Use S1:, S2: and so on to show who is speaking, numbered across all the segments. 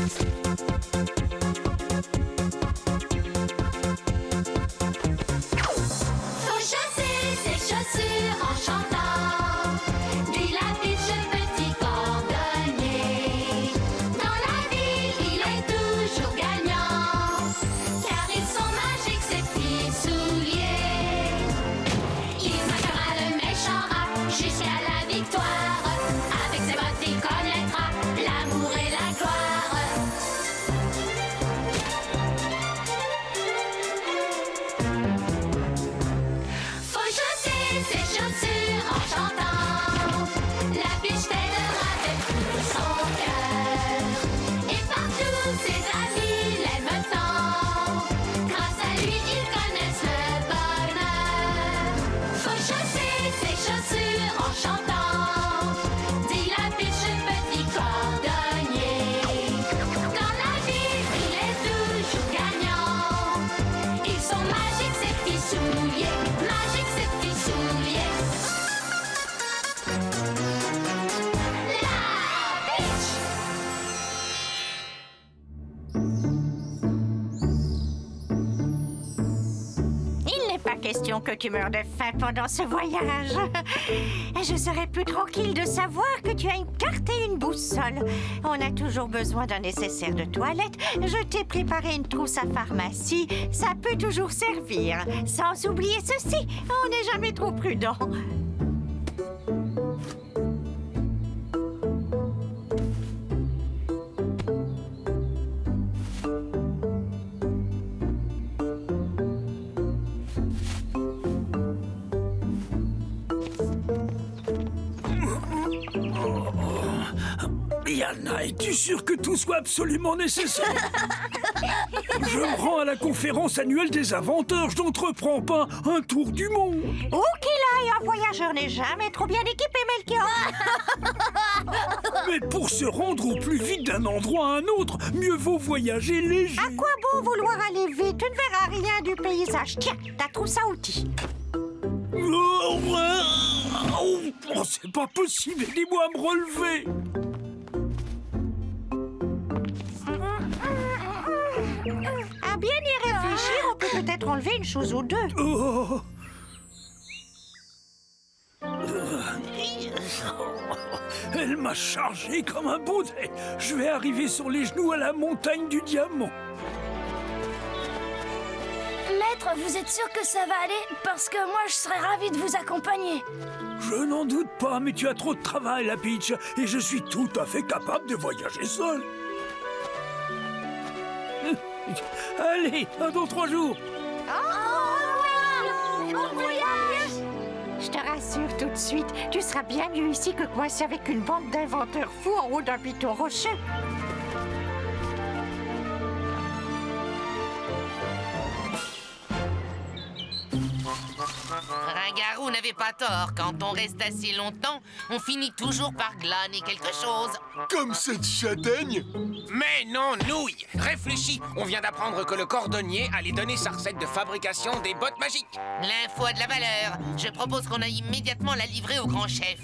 S1: Faut chasser ses chaussures en chantant, dit la biche petit cordonnier. Dans la ville, il est toujours gagnant, car ils sont magiques ces petits souliers. Il marquera le méchant rat jusqu'à la victoire. Avec ses bottes, il connaîtra l'amour et la gloire. Faut chausser ses chaussures en chantant. La biche t'aidera de tout son cœur. Et partout ses amis l'aiment tant. Grâce à lui, ils connaissent le bonheur. Faut chausser ses chaussures en chantant, dit la biche petit cordonnier. Dans la vie, il est toujours gagnant. Ils sont magiques ces petits souliers, magiques ces petits souliers. La biche!
S2: Il n'est pas question que tu meurs de faim pendant ce voyage. Je serai plus tranquille de savoir que tu as une carte et une boussole. On a toujours besoin d'un nécessaire de toilette. Je t'ai préparé une trousse à pharmacie. Ça peut toujours servir. Sans oublier ceci, on n'est jamais trop prudent.
S3: Yana, es-tu sûr que tout soit absolument nécessaire? Je me rends à la conférence annuelle des inventeurs, je n'entreprends pas un tour du monde.
S2: Où qu'il aille, un voyageur n'est jamais trop bien équipé, Melchior.
S3: Mais pour se rendre au plus vite d'un endroit à un autre, mieux vaut voyager léger.
S2: À quoi bon vouloir aller vite? Tu ne verras rien du paysage. Tiens, ta trousse à outils.
S3: Oh, c'est pas possible, aidez-moi à me relever.
S2: À bien y réfléchir, on peut peut-être enlever une chose ou deux.
S3: Oh. Elle m'a chargé comme un baudet. Je vais arriver sur les genoux à la montagne du diamant.
S4: Maître, vous êtes sûr que ça va aller? Parce que moi, je serais ravie de vous accompagner.
S3: Je n'en doute pas, mais tu as trop de travail, la Peach, et je suis tout à fait capable de voyager seul. Allez, dans 3 jours.
S2: Je te rassure tout de suite, tu seras bien mieux ici que coincé avec une bande d'inventeurs fous en haut d'un piton rocheux.
S5: Ringarou n'avait pas tort. Quand on reste assez longtemps, on finit toujours par glaner quelque chose.
S6: Comme cette châtaigne.
S7: Mais non, nouille! Réfléchis, on vient d'apprendre que le cordonnier allait donner sa recette de fabrication des bottes magiques.
S5: L'info a de la valeur. Je propose qu'on aille immédiatement la livrer au grand chef.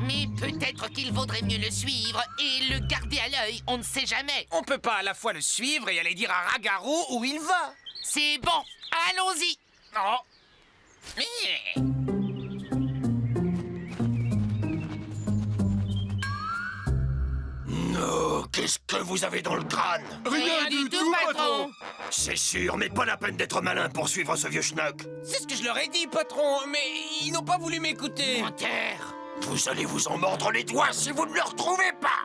S5: Mais peut-être qu'il vaudrait mieux le suivre et le garder à l'œil, on ne sait jamais.
S7: On peut pas à la fois le suivre et aller dire à Ragarou où il va.
S5: C'est bon, allons-y.
S7: Oh.
S6: Non, qu'est-ce que vous avez dans le crâne?
S5: Rien du tout, patron.
S6: C'est sûr, mais pas la peine d'être malin pour suivre ce vieux schnock.
S7: C'est ce que je leur ai dit, patron, mais ils n'ont pas voulu m'écouter.
S5: Menteur.
S6: Vous allez vous en mordre les doigts si vous ne le retrouvez pas.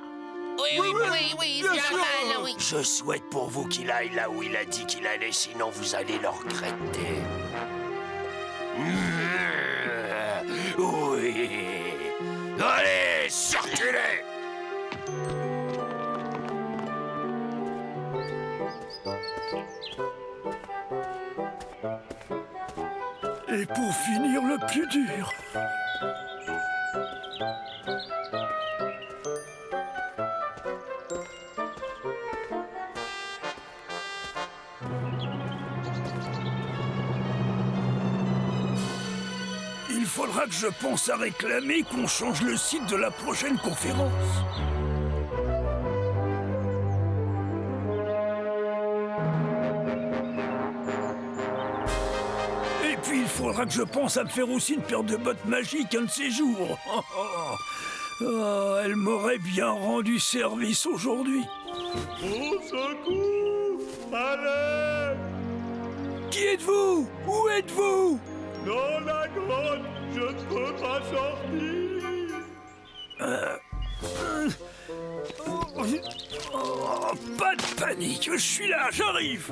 S5: Oui, c'est normal, oui.
S6: Je souhaite pour vous qu'il aille là où il a dit qu'il allait, sinon vous allez le regretter. Oui. Allez, circulez.
S3: Et pour finir, le plus dur. faudra que je pense à réclamer qu'on change le site de la prochaine conférence. Et puis il faudra que je pense à me faire aussi une paire de bottes magiques un de ces jours. Oh, elle m'aurait bien rendu service aujourd'hui.
S8: Au secours! Allez!
S3: Qui êtes-vous? Où êtes-vous?
S8: Dans la grotte, je ne peux pas sortir!
S3: Oh, pas de panique, je suis là, j'arrive.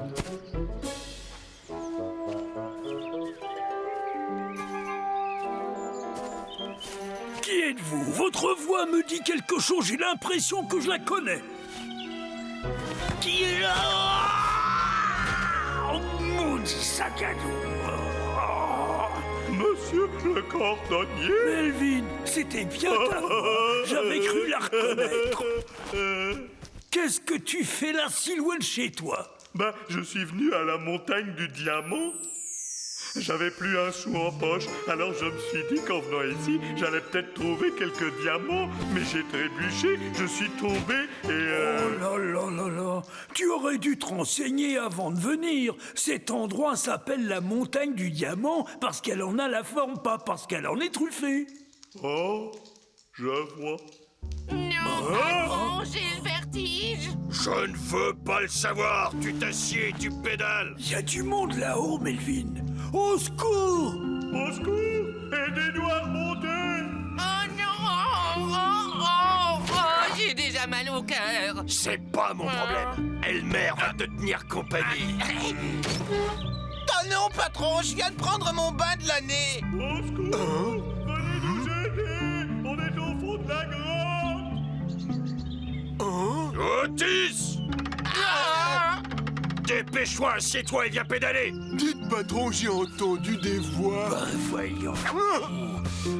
S3: Qui êtes-vous? Votre voix me dit quelque chose, j'ai l'impression que je la connais. Qui est là? Oh, maudit sac à dos.
S8: Monsieur le cordonnier?
S3: Melvin, c'était bien ta voix. J'avais cru la reconnaître. Qu'est-ce que tu fais là si loin de chez toi?
S8: Ben, je suis venu à la montagne du diamant. J'avais plus un sou en poche, alors je me suis dit qu'en venant ici, j'allais peut-être trouver quelques diamants. Mais j'ai trébuché, je suis tombé et...
S3: Oh là là là là. Tu aurais dû te renseigner avant de venir. Cet endroit s'appelle la montagne du diamant parce qu'elle en a la forme, pas parce qu'elle en est truffée.
S8: Oh, je vois.
S5: Non, patron, j'ai le vertige.
S6: Je ne veux pas le savoir. Tu t'assieds, tu pédales.
S3: Il y a du monde là-haut, Melvin. Au secours!
S8: Au secours! Aidez-nous à remonter!
S5: Oh non! J'ai déjà mal au cœur.
S6: C'est pas mon problème. Elmer va te tenir compagnie.
S7: Oh non, patron, je viens de prendre mon bain de l'année.
S8: Au secours! Venez nous aider! On est au fond de la grotte!
S6: Otis! Dépêche-toi, assieds-toi et viens pédaler.
S9: Dites, patron, j'ai entendu des voix.
S6: Ben voyons.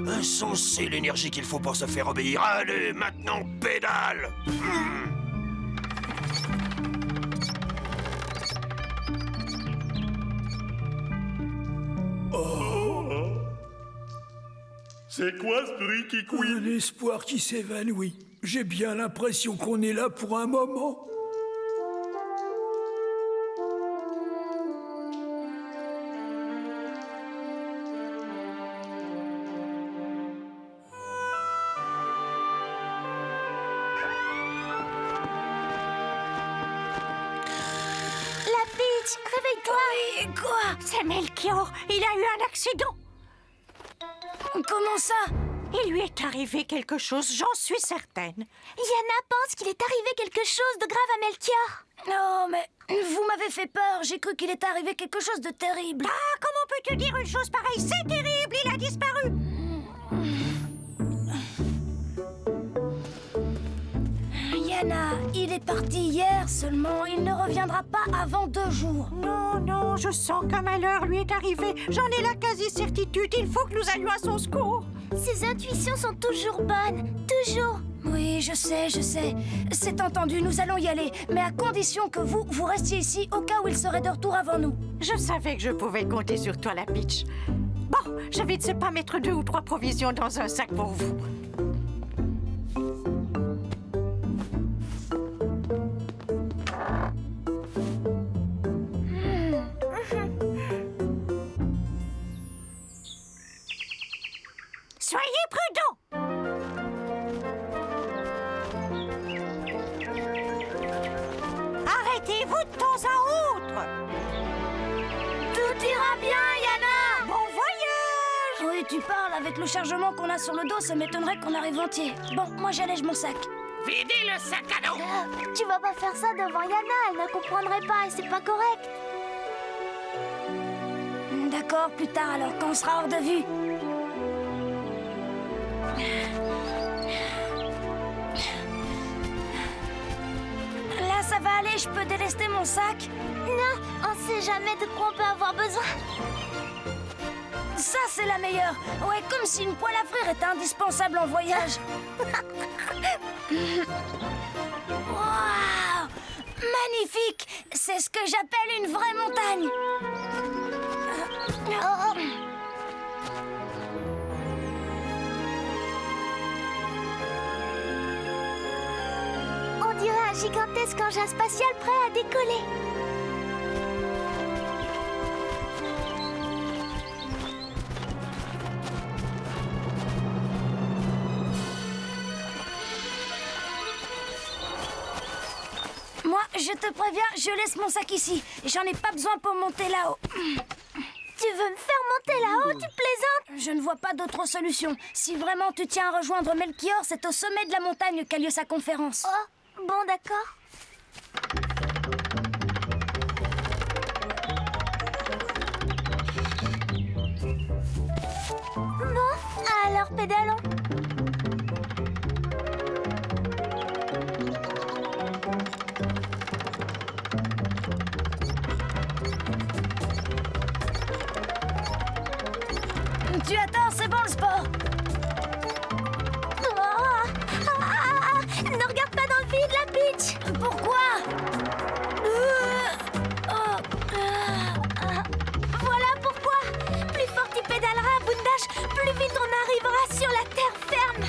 S6: Insensé l'énergie qu'il faut pour se faire obéir. Allez, maintenant pédale.
S8: C'est quoi ce bruit qui couine?
S3: Un espoir qui s'évanouit. J'ai bien l'impression qu'on est là pour un moment.
S4: Réveille-toi! Oui, quoi?
S2: C'est Melchior. Il a eu un accident.
S4: Comment ça?
S2: Il lui est arrivé quelque chose, j'en suis certaine.
S4: Yana pense qu'il est arrivé quelque chose de grave à Melchior. Non, mais vous m'avez fait peur. J'ai cru qu'il est arrivé quelque chose de terrible.
S2: Ah, comment peux-tu dire une chose pareille? C'est terrible, il a disparu.
S4: Yana, il est parti hier seulement. Il ne reviendra pas avant 2 jours.
S2: Non, non, je sens qu'un malheur lui est arrivé. J'en ai la quasi-certitude. Il faut que nous allions à son secours.
S4: Ses intuitions sont toujours bonnes. Toujours. Oui, je sais. C'est entendu, nous allons y aller. Mais à condition que vous restiez ici au cas où il serait de retour avant nous.
S2: Je savais que je pouvais compter sur toi, la Peach. Bon, je vais de pas mettre 2 ou 3 provisions dans un sac pour vous. Soyez prudents. Arrêtez-vous de temps à autre.
S4: Tout ira bien, Yana.
S2: Bon voyage.
S4: Oui, tu parles. Avec le chargement qu'on a sur le dos, ça m'étonnerait qu'on arrive entier. Bon, moi j'allège mon sac.
S5: Videz le sac à dos.
S4: Tu vas pas faire ça devant Yana, elle ne comprendrait pas et c'est pas correct. D'accord, plus tard alors, quand on sera hors de vue. Là, ça va aller, je peux délester mon sac? Non, on sait jamais de quoi on peut avoir besoin. Ça, c'est la meilleure. Ouais, comme si une poêle à frire était indispensable en voyage. Waouh! Magnifique! C'est ce que j'appelle une vraie montagne. gigantesque engin spatial prêt à décoller. Moi, je te préviens, je laisse mon sac ici. J'en ai pas besoin pour monter là-haut. Tu veux me faire monter là-haut, tu plaisantes? Je ne vois pas d'autre solution. Si vraiment tu tiens à rejoindre Melchior, c'est au sommet de la montagne qu'a lieu sa conférence. Oh, bon, d'accord. Bon, alors pédalons. Tu attends, c'est bon le sport. Ne regarde pas dans le vide, la Peach. Pourquoi? Voilà pourquoi. Plus fort tu pédaleras, Bundash, plus vite on arrivera sur la terre ferme.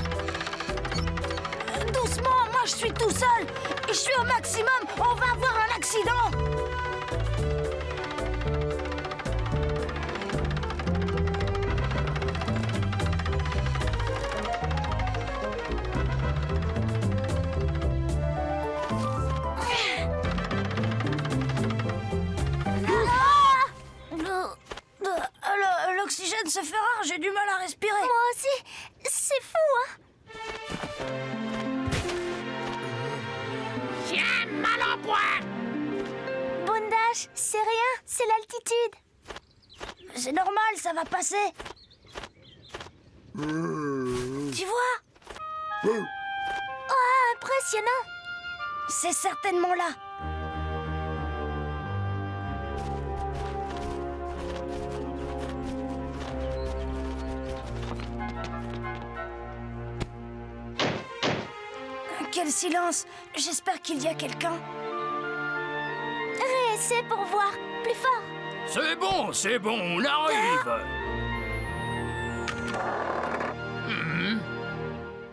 S4: Doucement, moi je suis tout seul. Je suis au maximum, on va avoir un accident. L'oxygène se fait rare, j'ai du mal à respirer. Moi aussi, c'est fou, hein.
S5: Tiens, mal en point.
S4: Bundash, c'est rien, c'est l'altitude. C'est normal, ça va passer. Tu vois? Oh, impressionnant. C'est certainement là. Quel silence! J'espère qu'il y a quelqu'un. Réessaie pour voir. Plus fort.
S3: C'est bon, on arrive.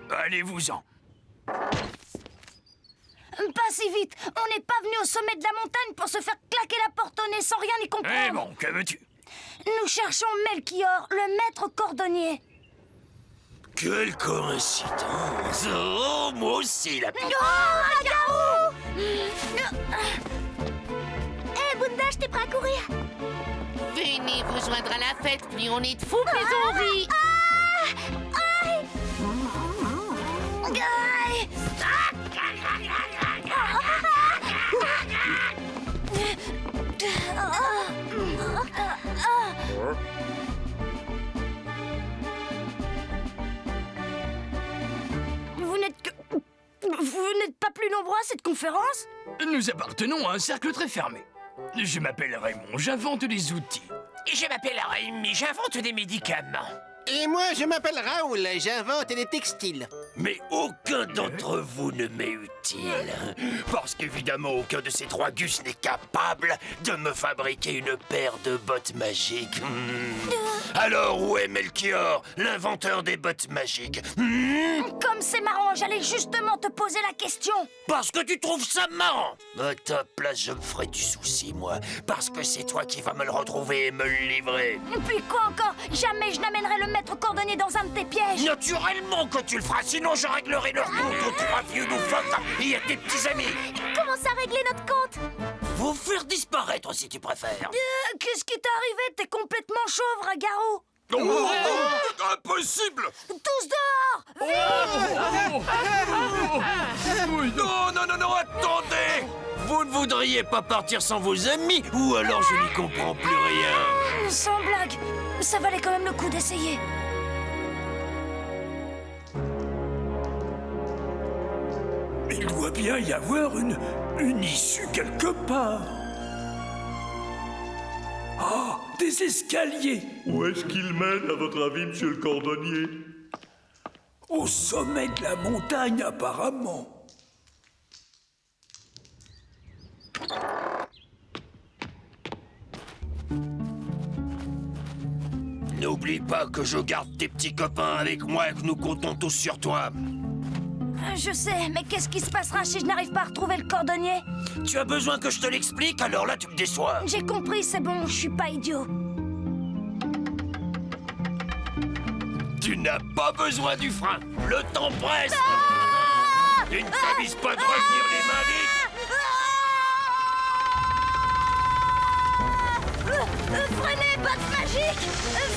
S3: Allez-vous-en.
S4: Pas si vite. On n'est pas venu au sommet de la montagne pour se faire claquer la porte au nez sans rien y comprendre.
S3: Eh bon, que veux-tu?
S4: Nous cherchons Melchior, le maître cordonnier.
S6: Quelle coïncidence! Oh, moi aussi, la petite...
S4: Oh, Garou! Hé, Bundash, t'es prêt à courir?
S5: Venez vous joindre à la fête, plus on est de fous, plus on rit.
S4: Aïe! Aïe! Vous n'êtes pas plus nombreux à cette conférence?
S3: Nous appartenons à un cercle très fermé. Je m'appelle Raymond, j'invente des outils.
S7: Et je m'appelle Rémi, j'invente des médicaments.
S10: Et moi, je m'appelle Raoul, j'invente des textiles.
S6: Mais aucun d'entre vous ne m'est utile. Parce qu'évidemment, aucun de ces trois gus n'est capable de me fabriquer une paire de bottes magiques. Alors, où est Melchior, l'inventeur des bottes magiques?
S4: Comme c'est marrant, j'allais justement te poser la question.
S6: Parce que tu trouves ça marrant. À ta place, je me ferai du souci, moi. Parce que c'est toi qui vas me le retrouver et me le livrer.
S4: Puis quoi encore? Jamais je n'amènerai le maître cordonnier dans un de tes pièges.
S6: Naturellement que tu le feras, sinon je réglerai leur compte aux trois vieux loufoques et à tes petits amis.
S4: Comment ça régler notre compte?
S6: Vous faire disparaître si tu préfères.
S4: Qu'est-ce qui t'est arrivé? T'es complètement chauve, Ragaro.
S9: Impossible!
S4: Tous dehors!
S6: Non, attendez! Vous ne voudriez pas partir sans vos amis? Ou alors je n'y comprends plus rien.
S4: Sans blague, ça valait quand même le coup d'essayer.
S3: Il doit bien y avoir une issue quelque part. Ah, des escaliers!
S8: Où est-ce qu'il mène, à votre avis, monsieur le cordonnier?
S3: Au sommet de la montagne, apparemment.
S6: N'oublie pas que je garde tes petits copains avec moi et que nous comptons tous sur toi.
S4: Je sais, mais qu'est-ce qui se passera si je n'arrive pas à retrouver le cordonnier?
S6: Tu as besoin que je te l'explique, alors là tu me déçois.
S4: J'ai compris, c'est bon, je suis pas idiot.
S6: Tu n'as pas besoin du frein. Le temps presse. Tu ne t'avises pas de revenir les mains vides.
S4: Freinez, botte magique!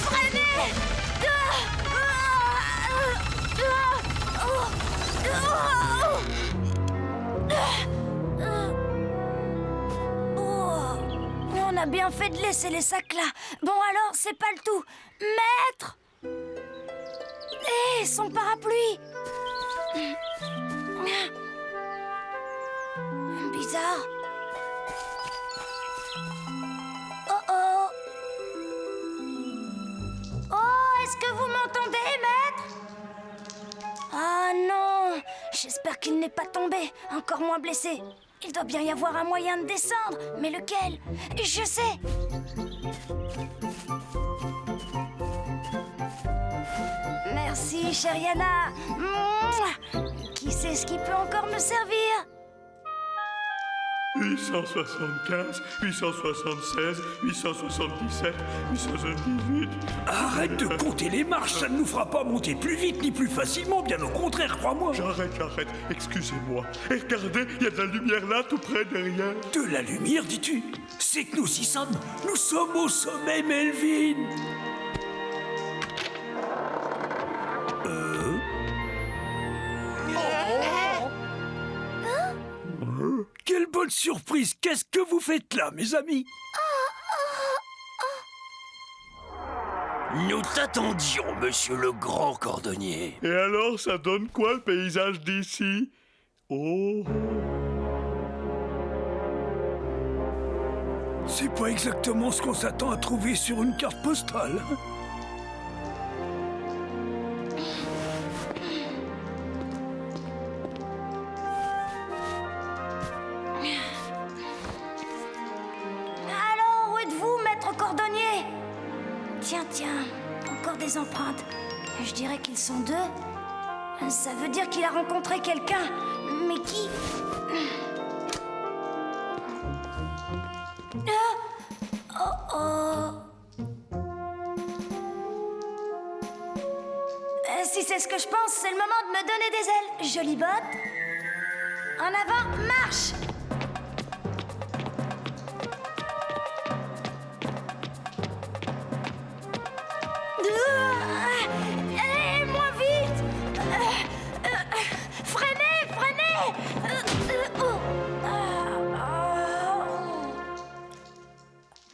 S4: Freinez! On a bien fait de laisser les sacs là. Bon alors, c'est pas le tout. Maître! Hé, son parapluie! Bizarre. Est-ce que vous m'entendez, maître? Ah non, j'espère qu'il n'est pas tombé, encore moins blessé. Il doit bien y avoir un moyen de descendre, mais lequel? Je sais. Merci, chère Yana. Mouah. Qui sait ce qui peut encore me servir?
S8: 875, 876, 877, 878...
S3: Arrête de compter les marches, ça ne nous fera pas monter plus vite ni plus facilement, bien au contraire, crois-moi.
S8: J'arrête, excusez-moi. Et regardez, il y a de la lumière là, tout près derrière.
S3: De la lumière, dis-tu? C'est que nous y sommes. Nous sommes au sommet, Melvin. Quelle bonne surprise! Qu'est-ce que vous faites là, mes amis?
S6: Nous t'attendions, monsieur le grand cordonnier.
S8: Et alors, ça donne quoi le paysage d'ici? Oh!
S3: C'est pas exactement ce qu'on s'attend à trouver sur une carte postale.
S4: Alors, où êtes-vous, maître cordonnier? Tiens, encore des empreintes. Je dirais qu'ils sont deux. Ça veut dire qu'il a rencontré quelqu'un. Mais qui? Si c'est ce que je pense, c'est le moment de me donner des ailes. Jolie botte. En avant, marche! Allez, moins vite! Freinez!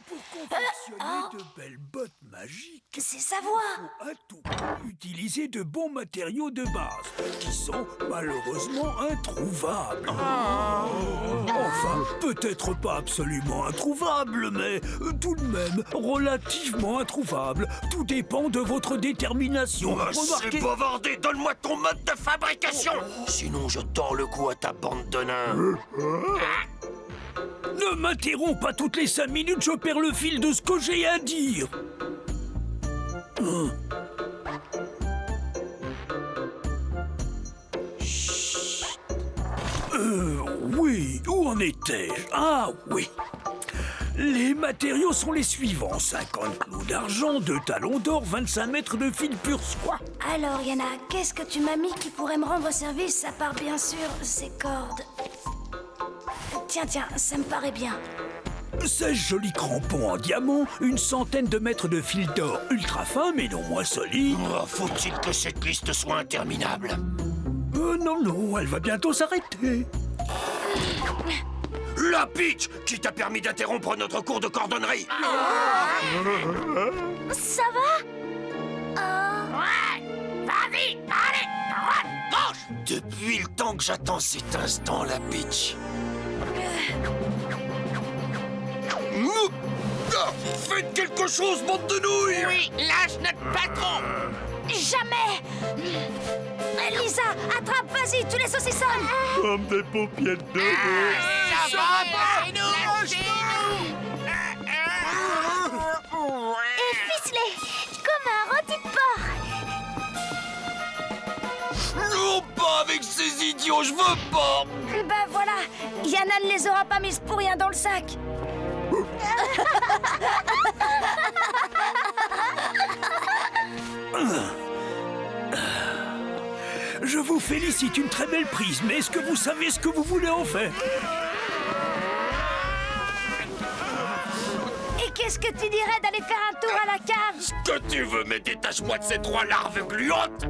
S3: Pour confectionner de belles bottes magiques,
S4: C'est sa voix!
S3: faut à tout prix utiliser de bons matériaux de base, qui sont malheureusement introuvables. Enfin, peut-être pas absolument introuvables, mais tout de même relativement introuvables. Tout dépend de votre détermination.
S6: C'est bavardé, donne-moi ton mode de fabrication. Sinon, je tords le cou à ta bande de nains.
S3: Ne m'interromps pas toutes les 5 minutes, je perds le fil de ce que j'ai à dire. Oui, où en étais-je? Ah oui. Les matériaux sont les suivants. 50 clous d'argent, 2 talons d'or, 25 mètres de fil pur soie.
S4: Alors, Yana, qu'est-ce que tu m'as mis qui pourrait me rendre service à part, bien sûr, ces cordes? Tiens, ça me paraît bien.
S3: 16 jolis crampons en diamant, une centaine de mètres de fil d'or ultra fin mais non moins solide.
S6: Oh, faut-il que cette liste soit interminable?
S3: Non, elle va bientôt s'arrêter.
S6: La pitch qui t'a permis d'interrompre notre cours de cordonnerie.
S4: Ça va?
S5: Ouais! Vas-y, allez, droite, gauche!
S6: Depuis le temps que j'attends cet instant, la pitch. Faites quelque chose, bande de nouilles!
S5: Oui, lâche notre patron!
S4: Jamais! Lisa, attrape, vas-y, tu les saucissonnes!
S8: Comme des paupiètes de veau.
S5: Ça va, lâchez-nous!
S4: Et ficelé, comme un rôti de porc!
S6: Non, pas pas avec ces idiots, je veux pas.
S4: Ben voilà, Yana ne les aura pas mises pour rien dans le sac.
S3: Je vous félicite, une très belle prise, mais est-ce que vous savez ce que vous voulez en faire?
S4: Et qu'est-ce que tu dirais d'aller faire un tour à la cave?
S6: Ce que tu veux, mais détache-moi de ces 3 larves gluantes.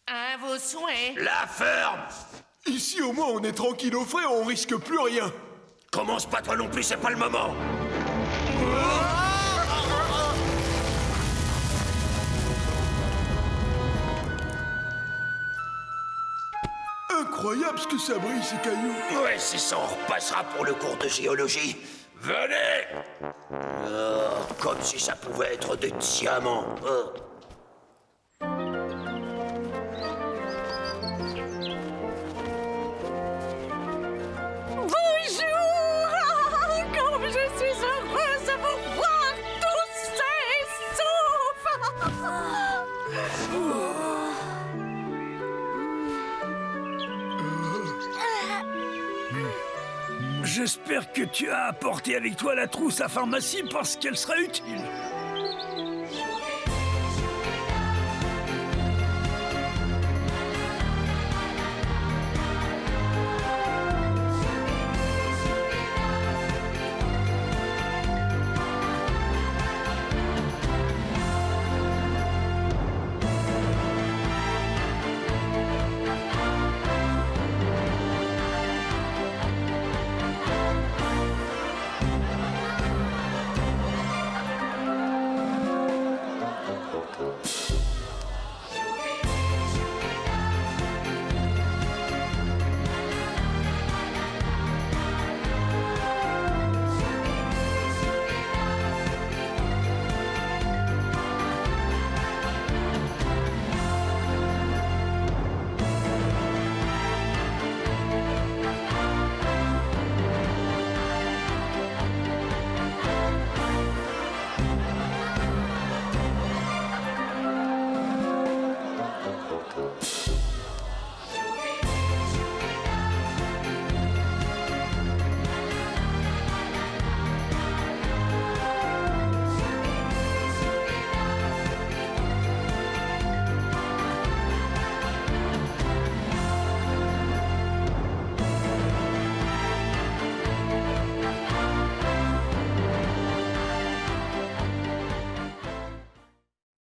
S5: À vos souhaits.
S6: La ferme.
S9: Ici, au moins, on est tranquille au frais, on risque plus rien.
S6: Commence pas toi non plus, c'est pas le moment.
S9: Incroyable ce que ça brille, ces cailloux.
S6: Ouais, c'est ça, on repassera pour le cours de géologie. Venez. Comme si ça pouvait être des diamants.
S2: Bonjour! Comme je suis heureuse de vous voir tous sains et
S3: J'espère que tu as apporté avec toi la trousse à pharmacie parce qu'elle sera utile.